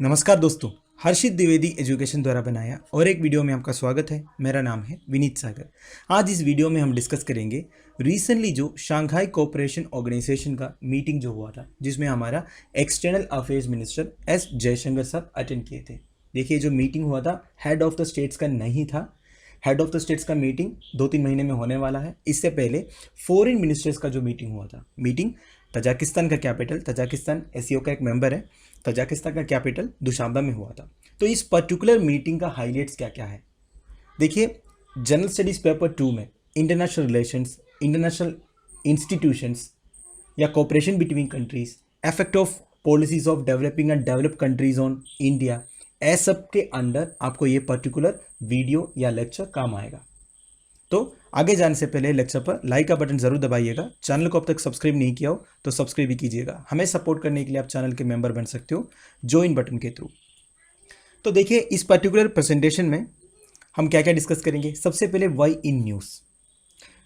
नमस्कार दोस्तों, हर्षित द्विवेदी एजुकेशन द्वारा बनाया और एक वीडियो में आपका स्वागत है। मेरा नाम है विनीत सागर। आज इस वीडियो में हम डिस्कस करेंगे रिसेंटली जो शंघाई कोऑपरेशन ऑर्गेनाइजेशन का मीटिंग जो हुआ था, जिसमें हमारा external affairs minister S Jaishankar साहब अटेंड किए थे। देखिए, जो मीटिंग हुआ था हेड ऑफ द स्टेट्स का नहीं था। हेड ऑफ द स्टेट्स का मीटिंग 2-3 महीने में होने वाला है। इससे पहले फॉरेन मिनिस्टर्स का जो मीटिंग हुआ था, मीटिंग तजाकिस्तान का कैपिटल, तजाकिस्तान एससीओ का एक मेंबर है, तजाकिस्तान का कैपिटल दुशांबा में हुआ था। तो इस पर्टिकुलर मीटिंग का हाईलाइट्स क्या क्या है, देखिए। जनरल स्टडीज पेपर 2 में इंटरनेशनल रिलेशंस, इंटरनेशनल इंस्टीट्यूशंस या cooperation between countries, effect of policies of developing and develop countries on India, ऐसे सब के अंडर आपको ये पर्टिकुलर वीडियो या लेक्चर काम आएगा। तो आगे जाने से पहले लेक्चर पर लाइक का बटन जरूर दबाइएगा। चैनल को अब तक सब्सक्राइब नहीं किया हो तो सब्सक्राइब भी कीजिएगा। हमें सपोर्ट करने के लिए आप चैनल के मेंबर बन सकते हो ज्वाइन बटन के थ्रू। तो देखिए, इस पर्टिकुलर प्रेजेंटेशन में हम क्या क्या डिस्कस करेंगे। सबसे पहले why in news,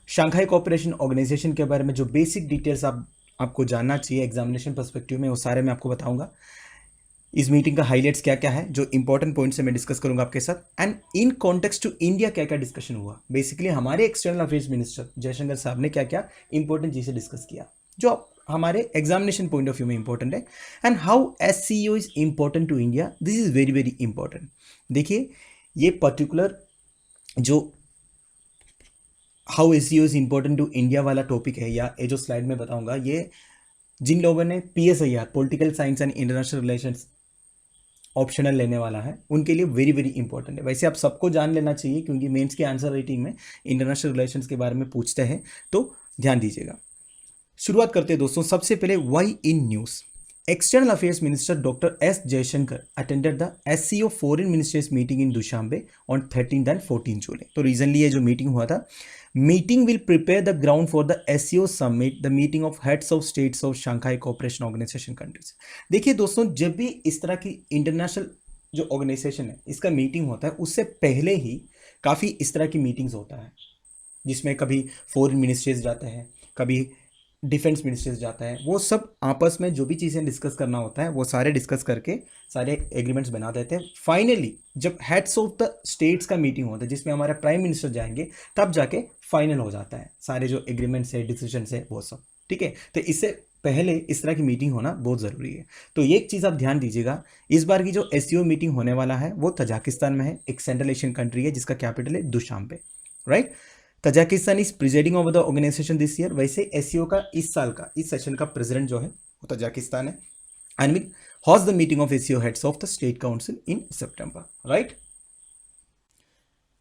Shanghai cooperation organisation के बारे में जो बेसिक डिटेल्स आपको जानना चाहिए एग्जामिनेशन पर्सपेक्टिव में, वो सारे मैं आपको बताऊंगा। इस मीटिंग का हाईलाइट्स क्या क्या है, जो इंपॉर्टेंट पॉइंट से मैं डिस्कस करूंगा आपके साथ। And in context to India क्या क्या डिस्कशन हुआ, बेसिकली हमारे एक्सटर्नल अफेयर्स मिनिस्टर जयशंकर साहब ने क्या क्या इंपॉर्टेंट चीज़ें डिस्कस किया, जो हमारे एग्जामिनेशन पॉइंट ऑफ व्यू में इंपॉर्टेंट है। And how SCO is important to India, this is very very important. देखिए, ये पर्टिकुलर जो how SCO is important to India वाला टॉपिक है, या ये जो स्लाइड में बताऊंगा, ये जिन लोगों ने PSIR political science and international relations optional लेने वाला है, उनके लिए वेरी वेरी इंपॉर्टेंट है। वैसे आप सबको जान लेना चाहिए, क्योंकि मेंस के आंसर राइटिंग में इंटरनेशनल रिलेशंस के बारे में पूछते हैं, तो ध्यान दीजिएगा। शुरुआत करते हैं दोस्तों। सबसे पहले why in news, external affairs minister doctor S Jaishankar attended the SCO foreign ministers meeting in Dushanbe on 13 and 14 July. तो रीजनली ये जो मीटिंग हुआ था, meeting will prepare the ground for the SCO summit, the meeting of heads of states of Shanghai cooperation organisation countries. देखिए दोस्तों, जब भी इस तरह की इंटरनेशनल जो ऑर्गेनाइजेशन है, इसका मीटिंग होता है, उससे पहले ही काफ़ी इस तरह की मीटिंग्स होता है, जिसमें कभी फॉरेन मिनिस्टर्स जाते हैं, कभी डिफेंस मिनिस्टर्स जाता है। वो सब आपस में जो भी चीज़ें डिस्कस करना होता है, वो सारे डिस्कस करके सारे एग्रीमेंट्स बना देते हैं। फाइनली जब हेड्स ऑफ द स्टेट्स का मीटिंग होता है, जिसमें हमारे प्राइम मिनिस्टर जाएंगे, तब जाके फाइनल हो जाता है सारे जो एग्रीमेंट्स है, डिसीजन है, वो सब। ठीक है, तो इससे पहले इस तरह की मीटिंग होना बहुत ज़रूरी है। तो ये एक चीज़ आप ध्यान दीजिएगा, इस बार की जो एससीओ मीटिंग होने वाला है वो तजाकिस्तान में है, एक सेंट्रल एशियन कंट्री है जिसका कैपिटल है Dushanbe, right. Tajikistan is presiding over the organisation this year. वैसे एससीओ का इस साल का इस सेशन का प्रेसिडेंट जो है वो तजाकिस्तान है। And will host the meeting of SCO heads of the state council in September, right.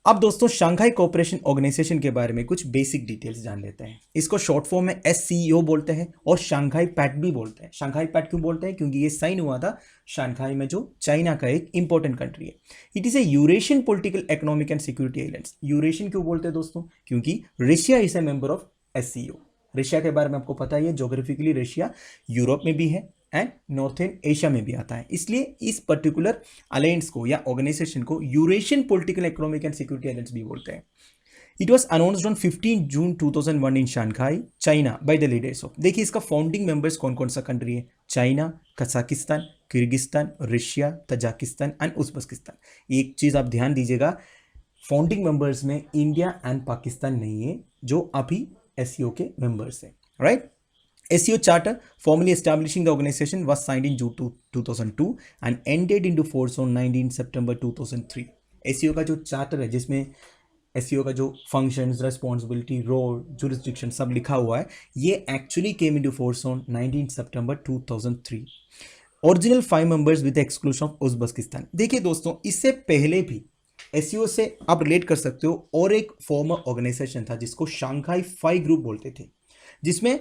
अब दोस्तों, शंघाई कोऑपरेशन ऑर्गेनाइजेशन के बारे में कुछ बेसिक डिटेल्स जान लेते हैं। इसको शॉर्ट फॉर्म में एससीओ बोलते हैं और शंघाई पैक्ट भी बोलते हैं। शंघाई पैक्ट क्यों बोलते हैं, क्योंकि ये साइन हुआ था शंघाई में, जो चाइना का एक इंपॉर्टेंट कंट्री है। It is a Eurasian political economic and security islands. Eurasian क्यों बोलते हैं दोस्तों, क्योंकि Russia is a member of SCO. Russia के बारे में आपको पता ही है, ज्योग्राफिकली रशिया यूरोप में भी है एंड नॉर्थन एशिया में भी आता है। इसलिए इस पर्टिकुलर अलायंस को या ऑर्गेनाइजेशन को Eurasian political economic and security alliance भी बोलते हैं। It was announced on 15 June 2001 in Shanghai, China, by the leaders of. देखिए, इसका फाउंडिंग मेंबर्स कौन कौन सा कंट्री है, China, Kazakhstan, Kyrgyzstan, Russia, Tajikistan and Uzbekistan. एक चीज़ आप ध्यान दीजिएगा, फाउंडिंग मेंबर्स में इंडिया एंड पाकिस्तान नहीं है, जो अभी एससीओ के मेंबर्स है, right. SCO Charter, formally establishing the organization, was signed in June 2002 and ended into force on 19 September 2003. SCO का जो चार्टर है, जिसमें SCO का जो फंक्शंस, रेस्पॉन्सिबिलिटी, रोल, जुरिस्डिक्शन सब लिखा हुआ है, ये actually came into force on 19 September 2003। Original 5 members with exclusion of Uzbekistan. देखिए दोस्तों, इससे पहले भी SCO से आप रिलेट कर सकते हो, और एक फॉर्मर ऑर्गेनाइजेशन था जिसको शंघाई 5 ग्रुप बोलते थे, जिसमें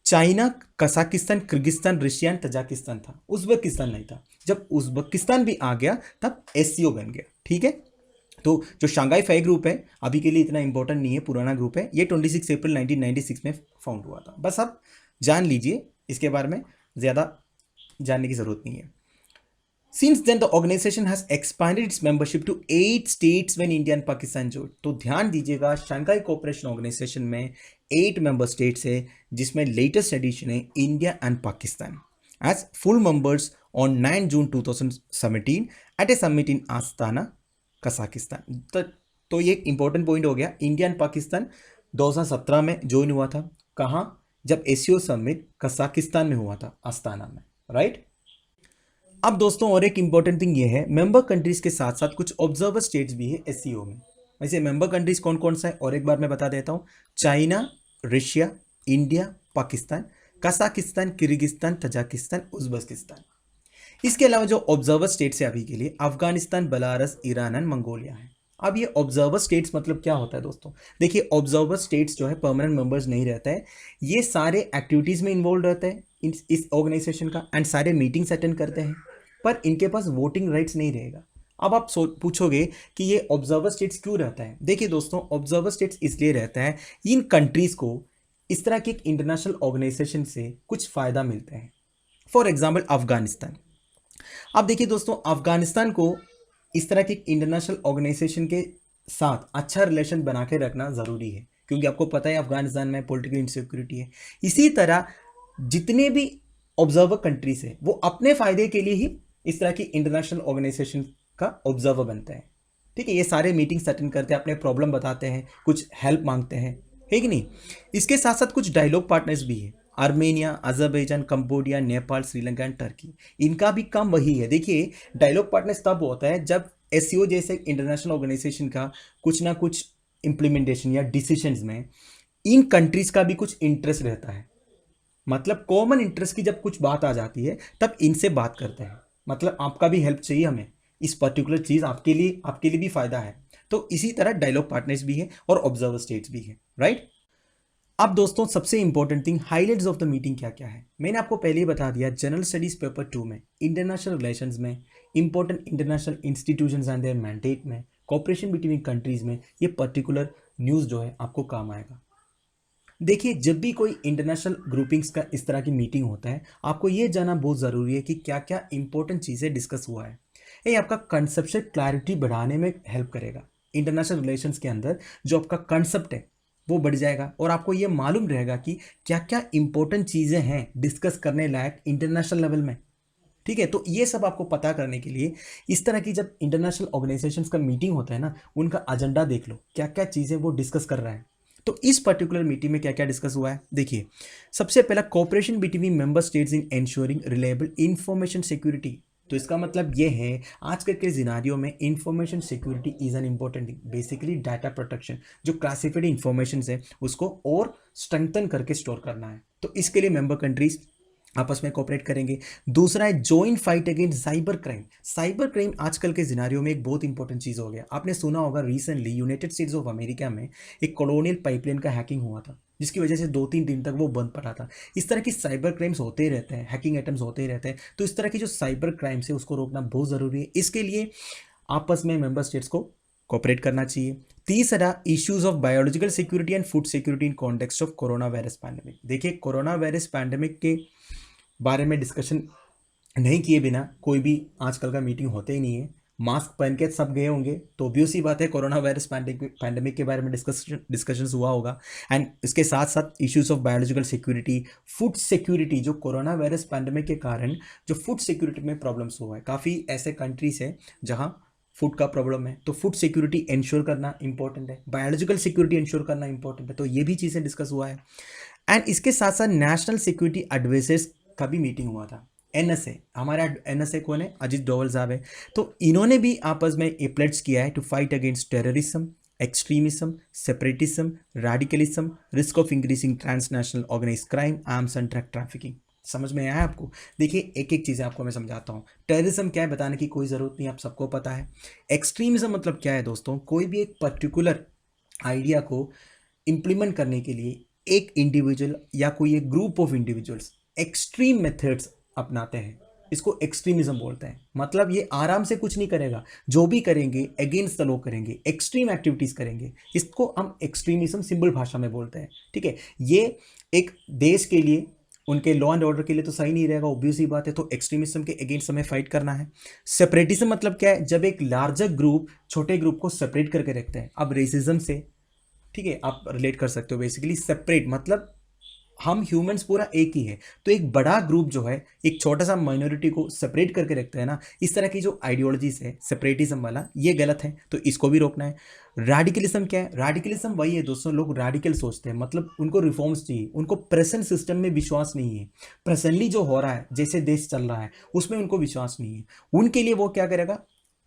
China, Kazakhstan, Kyrgyzstan, Russia, Tajikistan था, उज्बेकिस्तान नहीं था। जब उज्बेकिस्तान भी आ गया तब एससीओ बन गया, ठीक है। तो जो शंघाई 5 ग्रुप है अभी के लिए इतना इंपॉर्टेंट नहीं है, पुराना ग्रुप है। ये 26 अप्रैल 1996 में फाउंड हुआ था। बस आप जान लीजिए, इसके बारे में ज़्यादा जानने की ज़रूरत नहीं है। Since then, the organization has expanded its membership to 8 states when India and Pakistan joined. तो ध्यान दीजिएगा, शंघाई कोऑपरेशन ऑर्गेनाइजेशन में 8 मेंबर स्टेट्स है, जिसमें लेटेस्ट एडिशन है India and Pakistan as full members on 9 June 2017 at a summit in Astana, Kazakhstan. तो ये important point हो गया। इंडिया एंड पाकिस्तान 2017 में ज्वाइन हुआ था। कहाँ? जब एससीओ समिट कजाकिस्तान में हुआ था, आस्ताना में, राइट। अब दोस्तों और एक इंपॉर्टेंट थिंग ये है, मेंबर कंट्रीज के साथ साथ कुछ ऑब्जर्वर स्टेट्स भी है एससीओ में। वैसे मेंबर कंट्रीज कौन कौन सा है और एक बार मैं बता देता हूँ। China, Russia, India, Pakistan, Kazakhstan, Kyrgyzstan, Tajikistan, Uzbekistan. इसके अलावा जो ऑब्जर्वर स्टेट्स है अभी के लिए Afghanistan, Belarus, Iran and Mongolia है। अब ये ऑब्जर्वर स्टेट्स मतलब क्या होता है दोस्तों? देखिए, ऑब्जर्वर स्टेट्स जो है परमानेंट मेंबर्स नहीं रहता है, ये सारे एक्टिविटीज़ में इन्वॉल्व रहते हैं इस ऑर्गेनाइजेशन का, एंड सारे मीटिंग्स अटेंड करते हैं, पर इनके पास वोटिंग राइट्स नहीं रहेगा। अब आप पूछोगे कि ये ऑब्जर्वर स्टेट्स क्यों रहता है? देखिए दोस्तों, ऑब्जर्वर स्टेट्स इसलिए रहता है, इन कंट्रीज को इस तरह के एक इंटरनेशनल ऑर्गेनाइजेशन से कुछ फ़ायदा मिलते हैं। For example Afghanistan. अब देखिए दोस्तों, अफगानिस्तान को इस तरह के इंटरनेशनल ऑर्गेनाइजेशन के साथ अच्छा रिलेशन बना के रखना ज़रूरी है, क्योंकि आपको पता है अफगानिस्तान में पॉलिटिकल इंसिक्योरिटी है। इसी तरह जितने भी ऑब्जर्वर कंट्रीज है वो अपने फ़ायदे के लिए ही इस तरह की इंटरनेशनल ऑर्गेनाइजेशन का ऑब्जर्वर बनते हैं, ठीक है। ये सारे मीटिंग्स अटेंड करते हैं, अपने प्रॉब्लम बताते हैं, कुछ हेल्प मांगते हैं, है कि नहीं। इसके साथ साथ कुछ डायलॉग पार्टनर्स भी है, Armenia, Azerbaijan, Cambodia, Nepal, Sri Lanka and Turkey. इनका भी काम वही है। देखिए, डायलॉग पार्टनर्स तब होता है जब एससीओ जैसे इंटरनेशनल ऑर्गेनाइजेशन का कुछ ना कुछ इम्प्लीमेंटेशन या डिसीजंस में इन कंट्रीज का भी कुछ इंटरेस्ट रहता है। मतलब कॉमन इंटरेस्ट की जब कुछ बात आ जाती है तब इनसे बात करते हैं, मतलब आपका भी हेल्प चाहिए हमें, इस पर्टिकुलर चीज़ आपके लिए भी फायदा है। तो इसी तरह डायलॉग पार्टनर्स भी है और ऑब्जर्वर स्टेट्स भी है, राइट। अब दोस्तों सबसे important thing, highlights of the meeting क्या क्या है। मैंने आपको पहले ही बता दिया, जनरल स्टडीज पेपर 2 में, इंटरनेशनल रिलेशंस में, important international institutions and there mandate में, कॉपरेशन बिटवीन कंट्रीज में, ये पर्टिकुलर न्यूज़ जो है आपको काम आएगा। देखिए, जब भी कोई इंटरनेशनल ग्रुपिंग्स का इस तरह की मीटिंग होता है, आपको ये जानना बहुत ज़रूरी है कि क्या क्या इंपॉर्टेंट चीज़ें डिस्कस हुआ है। ये आपका कंसेप्चुअल क्लैरिटी बढ़ाने में हेल्प करेगा। इंटरनेशनल रिलेशंस के अंदर जो आपका कंसेप्ट है वो बढ़ जाएगा और आपको ये मालूम रहेगा कि क्या क्या इंपॉर्टेंट चीज़ें हैं डिस्कस करने लायक इंटरनेशनल लेवल में, ठीक है। तो ये सब आपको पता करने के लिए इस तरह की जब इंटरनेशनल ऑर्गेनाइजेशंस का मीटिंग होता है ना, उनका एजेंडा देख लो, क्या क्या चीज़ें वो डिस्कस कर रहा है। तो इस पर्टिकुलर मीटिंग में क्या क्या डिस्कस हुआ है, देखिए। सबसे पहला, cooperation between member states in ensuring reliable information security. तो इसका मतलब ये है, आजकल के सिनेरियो में information security is an important thing. Basically data protection, जो क्लासिफाइड इंफॉर्मेशन है उसको और स्ट्रेंथन करके स्टोर करना है। तो इसके लिए मेंबर कंट्रीज आपस में कोऑपरेट करेंगे। दूसरा है joint fight against cyber crime. Cyber crime आजकल के सिनेरियो में एक बहुत इंपॉर्टेंट चीज़ हो गया। आपने सुना होगा, recently United states of America में एक कॉलोनियल पाइपलाइन का हैकिंग हुआ था, जिसकी वजह से 2-3 दिन तक वो बंद पड़ा था। इस तरह की साइबर क्राइम्स होते ही रहते हैं, हैकिंग अटेम्प्ट्स होते ही रहते हैं। तो इस तरह की जो साइबर क्राइम्स है उसको रोकना बहुत ज़रूरी है। इसके लिए आपस में मेंबर स्टेट्स को कोऑपरेट करना चाहिए। तीसरा, issues of biological security and food security in context of corona virus pandemic. देखिए, कोरोना वायरस पैंडेमिक के बारे में डिस्कशन नहीं किए बिना कोई भी आजकल का मीटिंग होते ही नहीं है। मास्क पहन के सब गए होंगे, तो ऑब्वियस सी बात है कोरोना वायरस पैंडेमिक के बारे में डिस्कशंस हुआ होगा। एंड इसके साथ साथ issues of biological security, food security, जो कोरोना वायरस पैंडेमिक के कारण जो फूड सिक्योरिटी में प्रॉब्लम्स हुआ है, काफ़ी ऐसे कंट्रीज है जहाँ फूड का प्रॉब्लम है, तो फूड सिक्योरिटी इंश्योर करना इंपॉर्टेंट है, बायोलॉजिकल सिक्योरिटी इंश्योर करना इंपॉर्टेंट है। तो ये भी चीज़ें डिस्कस हुआ है। एंड इसके साथ साथ नेशनल सिक्योरिटी एडवाइजर्स का भी मीटिंग हुआ था। एनएसए, हमारा एनएसए कौन है? अजीत डोवल साहब है। तो इन्होंने भी आपस में ये प्लेड्स किया है to fight against terrorism, extremism, separatism, radicalism, risk of increasing transnational organised crime, arms and drug trafficking. समझ में आया आपको? देखिए, एक एक चीज़ें आपको मैं समझाता हूँ। टेररिज्म क्या है बताने की कोई ज़रूरत नहीं, आप सबको पता है। एक्सट्रीमिज्म मतलब क्या है दोस्तों? कोई भी एक पर्टिकुलर आइडिया को इम्प्लीमेंट करने के लिए एक इंडिविजुअल या कोई एक group of individuals extreme methods अपनाते हैं, इसको एक्सट्रीमिज्म बोलते हैं। मतलब ये आराम से कुछ नहीं करेगा, जो भी करेंगे अगेंस्ट द लॉ करेंगे, एक्सट्रीम एक्टिविटीज करेंगे, इसको हम एक्सट्रीमिज्म सिंपल भाषा में बोलते हैं, ठीक है। ये एक देश के लिए, उनके लॉ एंड ऑर्डर के लिए तो सही नहीं रहेगा, ऑब्वियस ही बात है। तो एक्सट्रीमिज्म के अगेंस्ट हमें फाइट करना है। सेपरेटिज्म मतलब क्या है? जब एक लार्जर ग्रुप छोटे ग्रुप को सेपरेट करके रखते हैं। अब रेसिज्म से, ठीक है, आप रिलेट कर सकते हो। बेसिकली सेपरेट मतलब हम ह्यूमंस पूरा एक ही है। तो एक बड़ा ग्रुप जो है एक छोटा सा माइनॉरिटी को सेपरेट करके रखता है ना, इस तरह की जो आइडियोलॉजीज है सेपरेटिज्म वाला, ये गलत है, तो इसको भी रोकना है। रेडिकलिज्म क्या है? रेडिकलिज्म वही है दोस्तों, लोग रेडिकल सोचते हैं, मतलब उनको रिफॉर्म्स चाहिए, उनको प्रेजेंट सिस्टम में विश्वास नहीं है, प्रेजेंटली जो हो रहा है जैसे देश चल रहा है उसमें उनको विश्वास नहीं है। उनके लिए वो क्या करेगा?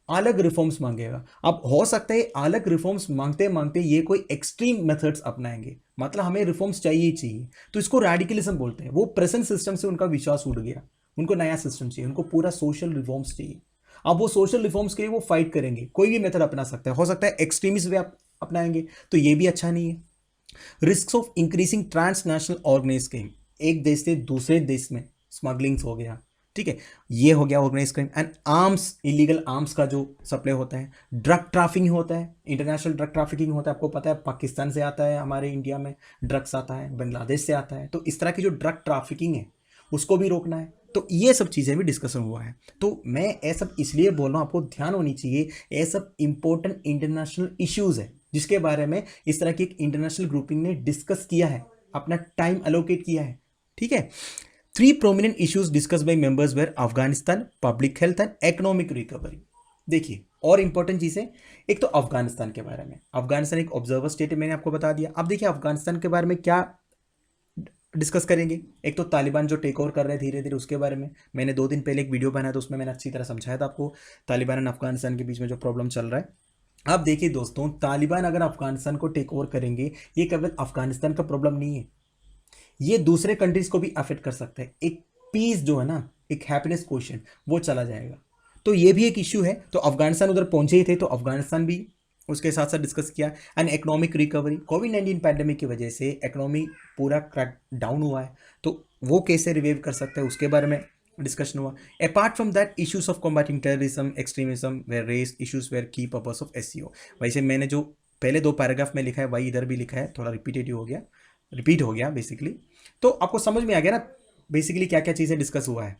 अलग रिफॉर्म्स मांगेगा। अब हो सकता है अलग रिफॉर्म्स मांगते मांगते ये कोई एक्सट्रीम मेथड्स अपनाएंगे, मतलब हमें रिफॉर्म्स चाहिए ही चाहिए, तो इसको रेडिकलिज्म बोलते हैं। वो प्रेजेंट सिस्टम से उनका विश्वास उड़ गया, उनको नया सिस्टम चाहिए, उनको पूरा सोशल रिफॉर्म्स चाहिए। अब वो सोशल रिफॉर्म्स के लिए वो फाइट करेंगे, कोई भी मेथड अपना सकता है, हो सकता है एक्सट्रीमिस्ट वे अपनाएंगे, तो ये भी अच्छा नहीं है। Risk of increasing transnational organise crime, एक देश से दूसरे देश में स्मगलिंग्स हो गया, ठीक है, ये हो गया organise crime. And arms, illegal arms का जो सप्लाई होता है, ड्रग ट्रैफिकिंग होता है, इंटरनेशनल ड्रग ट्रैफिकिंग होता है, आपको पता है पाकिस्तान से आता है, हमारे इंडिया में ड्रग्स आता है, बांग्लादेश से आता है, तो इस तरह की जो ड्रग ट्रैफिकिंग है उसको भी रोकना है। तो ये सब चीज़ें भी डिस्कशन हुआ है। तो मैं ये सब इसलिए बोल रहा हूँ, आपको ध्यान होनी चाहिए, ये सब इंपॉर्टेंट इंटरनेशनल इश्यूज है जिसके बारे में इस तरह की एक इंटरनेशनल ग्रुपिंग ने डिस्कस किया है, अपना टाइम अलोकेट किया है, ठीक है। 3 prominent issues discussed by members were Afghanistan, public health and economic recovery. देखिए और इंपॉर्टेंट चीज़ है, एक तो अफगानिस्तान के बारे में, अफगानिस्तान एक ऑब्जर्वर स्टेट है, मैंने आपको बता दिया। अब देखिए अफगानिस्तान के बारे में क्या डिस्कस करेंगे। एक तो तालिबान जो टेक ओवर कर रहे हैं धीरे धीरे, उसके बारे में मैंने 2 दिन पहले एक वीडियो बनाया था, उसमें मैंने अच्छी तरह समझाया था आपको तालिबान एंड अफगानिस्तान के बीच में जो प्रॉब्लम चल रहा है। अब देखिए दोस्तों, तालिबान अगर अफगानिस्तान को टेक ओवर करेंगे, ये केवल अफगानिस्तान का प्रॉब्लम नहीं है, ये दूसरे कंट्रीज को भी अफेक्ट कर सकता है। एक पीस जो है ना, एक हैप्पीनेस क्वेश्चन वो चला जाएगा, तो ये भी एक इश्यू है। तो अफगानिस्तान उधर पहुंचे ही थे, तो अफगानिस्तान भी उसके साथ साथ डिस्कस किया। And economic recovery, covid pandemic की वजह से इकोनॉमी पूरा क्रैक डाउन हुआ है, तो वो कैसे रिवाइव कर सकता है उसके बारे में डिस्कशन हुआ। Apart from that issues of combating terrorism, extremism were raised, issues were key purpose of SCO. वैसे मैंने जो पहले 2 पैराग्राफ में लिखा है वही इधर भी लिखा है, थोड़ा रिपीट हो गया बेसिकली। तो आपको समझ में आ गया ना बेसिकली क्या क्या चीज़ें डिस्कस हुआ है।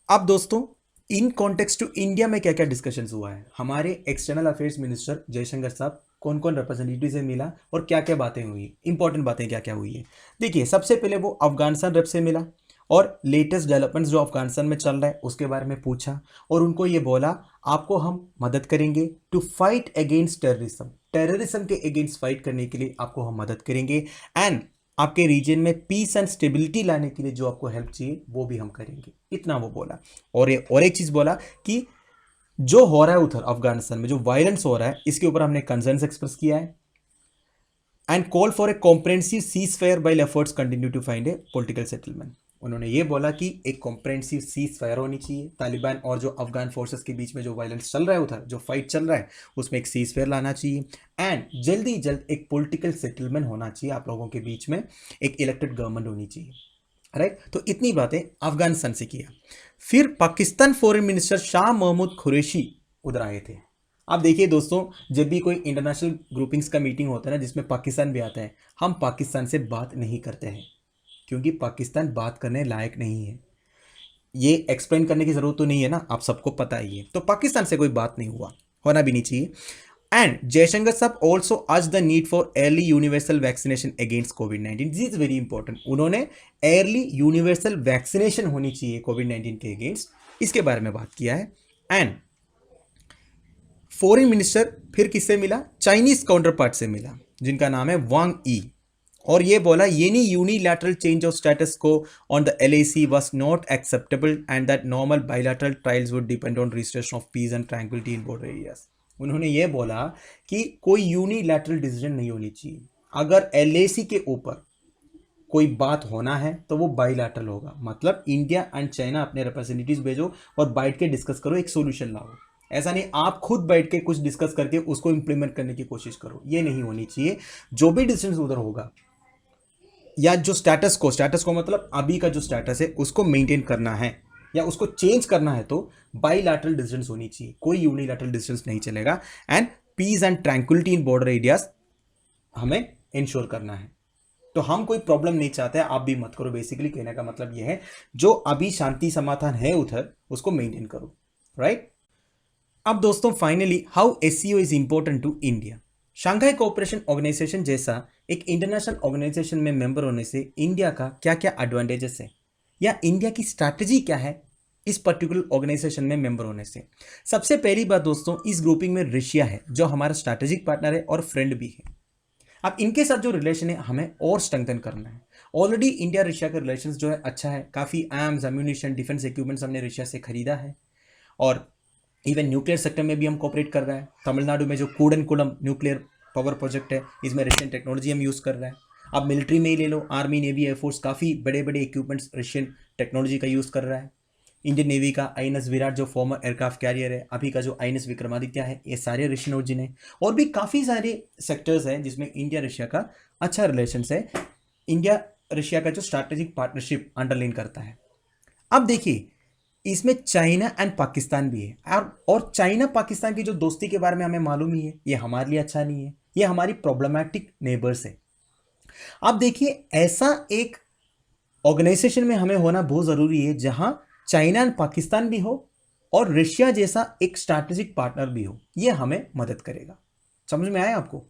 अब दोस्तों इन कॉन्टेक्स्ट टू इंडिया में क्या क्या डिस्कशंस हुआ है, हमारे एक्सटर्नल अफेयर्स मिनिस्टर जयशंकर साहब कौन कौन रिप्रेजेंटेटिव से मिला और क्या क्या बातें हुई, इंपॉर्टेंट बातें क्या क्या हुई है। देखिए सबसे पहले वो अफगानिस्तान रेप से मिला और लेटेस्ट डेवलपमेंट्स जो अफगानिस्तान में चल रहा है उसके बारे में पूछा, और उनको ये बोला आपको हम मदद करेंगे to fight against terrorism, terrorism के अगेंस्ट फाइट करने के लिए आपको हम मदद करेंगे, एंड आपके रीजन में पीस एंड स्टेबिलिटी लाने के लिए जो आपको हेल्प चाहिए वो भी हम करेंगे, इतना वो बोला। और एक चीज़ बोला कि जो हो रहा है उधर अफगानिस्तान में जो वायलेंस हो रहा है इसके ऊपर हमने कंसर्न्स एक्सप्रेस किया है, and call for a comprehensive ceasefire while efforts continue to find a political settlement. उन्होंने ये बोला कि एक कॉम्प्रेहेंसिव सीज फायर होनी चाहिए, तालिबान और जो अफगान फोर्सेस के बीच में जो वायलेंस चल रहा है उधर, जो फाइट चल रहा है उसमें एक सीज फायर लाना चाहिए, एंड जल्दी जल्द एक पॉलिटिकल सेटलमेंट होना चाहिए आप लोगों के बीच में, एक इलेक्टेड गवर्नमेंट होनी चाहिए, राइट। तो इतनी बातें अफगानिस्तान से किया। फिर पाकिस्तान फॉरेन मिनिस्टर शाह महमूद कुरैशी उधर आए थे। आप देखिए दोस्तों, जब भी कोई इंटरनेशनल ग्रुपिंग्स का मीटिंग होता है ना जिसमें पाकिस्तान भी आता है, हम पाकिस्तान से बात नहीं करते हैं क्योंकि पाकिस्तान बात करने लायक नहीं है। ये एक्सप्लेन करने की जरूरत तो नहीं है ना, आप सबको पता ही है। तो पाकिस्तान से कोई बात नहीं हुआ, होना भी नहीं चाहिए। एंड जयशंकर साहब ऑल्सो आज the need for early universal vaccination against covid, this is very important. उन्होंने अर्ली यूनिवर्सल वैक्सीनेशन होनी चाहिए कोविड-19 के अगेंस्ट, इसके बारे में बात किया है। एंड फॉरेन मिनिस्टर फिर किससे मिला? चाइनीज काउंटर पार्ट से मिला जिनका नाम है वांग ई, और ये बोला any unilateral change of status को on the LAC was not acceptable and that normal bilateral trials would depend on restoration of peace and tranquillity in border areas. उन्होंने ये बोला कि कोई यूनिलैटरल डिसीजन नहीं होनी चाहिए, अगर LAC के ऊपर कोई बात होना है तो वो बायलैटरल होगा, मतलब इंडिया एंड चाइना अपने रिप्रेजेंटेटिव्स भेजो और बैठ के डिस्कस करो, एक सोल्यूशन लाओ। ऐसा नहीं आप खुद बैठ के कुछ डिस्कस करके उसको इंप्लीमेंट करने की कोशिश करो, ये नहीं होनी चाहिए। जो भी डिसीजन उधर होगा या जो स्टेटस को मतलब अभी का जो स्टेटस है उसको मेंटेन करना है या उसको चेंज करना है तो बाइलैटरल डिसीजंस होनी चाहिए, कोई यूनिलैटरल डिसीजंस नहीं चलेगा। And peace and tranquillity in border areas हमें इंश्योर करना है। तो हम कोई प्रॉब्लम नहीं चाहते, आप भी मत करो, बेसिकली कहने का मतलब यह है जो अभी शांति समाधान है उधर उसको मेंटेन करो, राइट। अब दोस्तों finally how SCO is important to India. Shanghai cooperation organisation जैसा एक इंटरनेशनल ऑर्गेनाइजेशन में मेंबर होने से इंडिया का क्या क्या एडवांटेजेस है या इंडिया की स्ट्रैटेजी क्या है इस पर्टिकुलर ऑर्गेनाइजेशन में मेंबर होने से। सबसे पहली बात दोस्तों, इस ग्रुपिंग में रशिया है जो हमारा स्ट्रैटेजिक पार्टनर है और फ्रेंड भी है। अब इनके साथ जो रिलेशन है हमें और स्ट्रेंथन करना है। ऑलरेडी इंडिया रशिया का रिलेशन जो है अच्छा है, काफ़ी आर्म्स एम्यूनिशन डिफेंस इक्विपमेंट्स हमने रशिया से खरीदा है और इवन न्यूक्लियर सेक्टर में भी हम कोऑपरेट कर रहे हैं। तमिलनाडु में जो कूडनकुलम न्यूक्लियर पावर प्रोजेक्ट है इसमें रशियन टेक्नोलॉजी हम यूज़ कर रहे हैं। अब मिलिट्री में ही ले लो, आर्मी नेवी एयरफोर्स काफ़ी बड़े बड़े इक्विपमेंट्स रशियन टेक्नोलॉजी का यूज़ कर रहा है। इंडियन नेवी का आईएनएस विराट जो फॉर्मर एयरक्राफ्ट कैरियर है, अभी का जो आईएनएस विक्रमादित्य है, ये सारे रशियन ओरिजिन है। और भी काफ़ी सारे सेक्टर्स हैं जिसमें इंडिया रशिया का अच्छा रिलेशन है। इंडिया रशिया का जो स्ट्रैटेजिक पार्टनरशिप अंडरलाइन करता है। अब देखिए इसमें चाइना एंड पाकिस्तान भी है और चाइना पाकिस्तान की जो दोस्ती के बारे में हमें मालूम ही है, ये हमारे लिए अच्छा नहीं है, ये हमारी प्रॉब्लमैटिक नेबर्स है। अब देखिए ऐसा एक ऑर्गेनाइजेशन में हमें होना बहुत ज़रूरी है जहां चाइना एंड पाकिस्तान भी हो और रशिया जैसा एक स्ट्रैटेजिक पार्टनर भी हो, ये हमें मदद करेगा। समझ में आया आपको?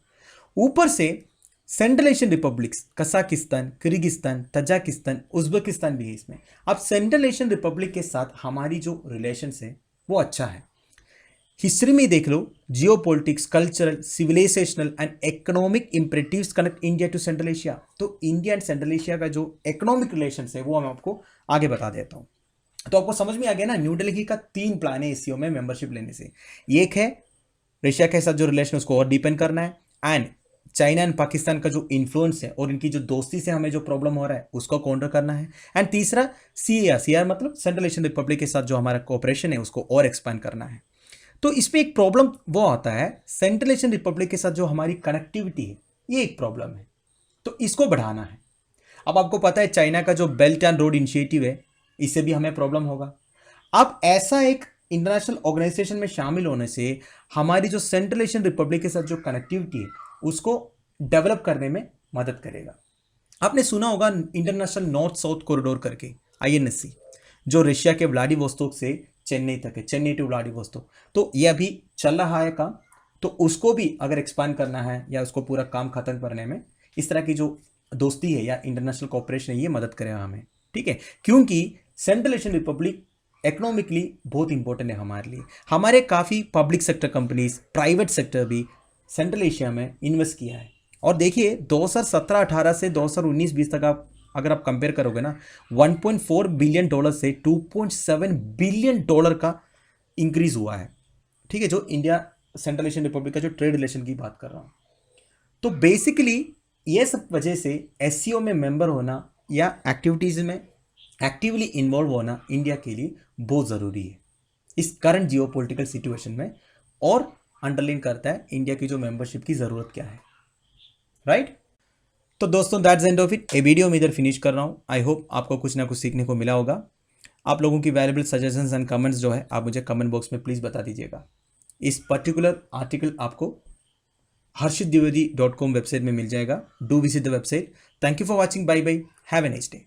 ऊपर से central Asian republics Kazakhstan, Kyrgyzstan, Tajikistan, Uzbekistan भी है इसमें। अब सेंट्रल एशियन रिपब्लिक के साथ हमारी जो रिलेशंस है वो अच्छा है। हिस्ट्री में देख लो, geopolitics, cultural, civilizational and economic imperatives connect India to Central Asia. तो इंडिया एंड सेंट्रल एशिया का जो इकोनॉमिक रिलेशन है वो मैं आपको आगे बता देता हूँ। तो आपको समझ में आ गया ना, न्यू दिल्ली का 3 प्लान है एससीओ में मेंबरशिप लेने से। एक है रशिया के साथ जो रिलेशन उसको और डीपेंड करना है, एंड चाइना एंड पाकिस्तान का जो इन्फ्लुएंस है और इनकी जो दोस्ती से हमें जो प्रॉब्लम हो रहा है उसको काउंटर करना है। एंड तीसरा सीआर मतलब सेंट्रल एशियन रिपब्लिक के साथ जो हमारा कोऑपरेशन है उसको और एक्सपांड करना है। तो इस पर एक प्रॉब्लम वो आता है, सेंट्रल एशियन रिपब्लिक के साथ जो हमारी कनेक्टिविटी है ये एक प्रॉब्लम है, तो इसको बढ़ाना है। अब आपको पता है चाइना का जो बेल्ट एंड रोड इनिशिएटिव है इससे भी हमें प्रॉब्लम होगा। अब ऐसा एक इंटरनेशनल ऑर्गेनाइजेशन में शामिल होने से हमारी जो सेंट्रल एशियन रिपब्लिक के साथ जो कनेक्टिविटी है उसको डेवलप करने में मदद करेगा। आपने सुना होगा इंटरनेशनल नॉर्थ साउथ कॉरिडोर करके, आईएनएससी, जो रशिया के व्लादिवोस्तोक से चेन्नई तक है, चेन्नई टू व्लादिवोस्तोक। तो ये अभी चल रहा है काम, तो उसको भी अगर एक्सपांड करना है या उसको पूरा काम खत्म करने में इस तरह की जो दोस्ती है या इंटरनेशनल कॉपरेशन है ये मदद करेगा हमें, ठीक है। क्योंकि सेंट्रल एशियन रिपब्लिक इकोनॉमिकली बहुत इंपॉर्टेंट है हमारे लिए। हमारे काफ़ी public sector companies, private sector भी सेंट्रल एशिया में इन्वेस्ट किया है। और देखिए 2017-18 से 2019-20 तक आप अगर आप कंपेयर करोगे ना, $1.4 बिलियन से $2.7 बिलियन का इंक्रीज हुआ है, ठीक है, जो इंडिया सेंट्रल एशियन रिपब्लिक का जो ट्रेड रिलेशन की बात कर रहा हूँ। तो बेसिकली ये सब वजह से एससीओ में मेंबर होना या एक्टिविटीज़ में एक्टिवली इन्वॉल्व होना इंडिया के लिए बहुत ज़रूरी है इस करंट जियोपॉलिटिकल सिचुएशन में, और अंडरलाइन करता है इंडिया की जो मेंबरशिप की ज़रूरत क्या है, राइट। तो दोस्तों दैट्स एंड ऑफ इट। ये वीडियो मैं इधर फिनिश कर रहा हूँ। आई होप आपको कुछ ना कुछ सीखने को मिला होगा। आप लोगों की वैल्यूएबल सजेशंस एंड कमेंट्स जो है आप मुझे कमेंट बॉक्स में प्लीज़ बता दीजिएगा। इस पर्टिकुलर आर्टिकल आपको harshitdwedi.com वेबसाइट में मिल जाएगा। Do visit the website. Thank you for watching. Bye bye, have a nice day.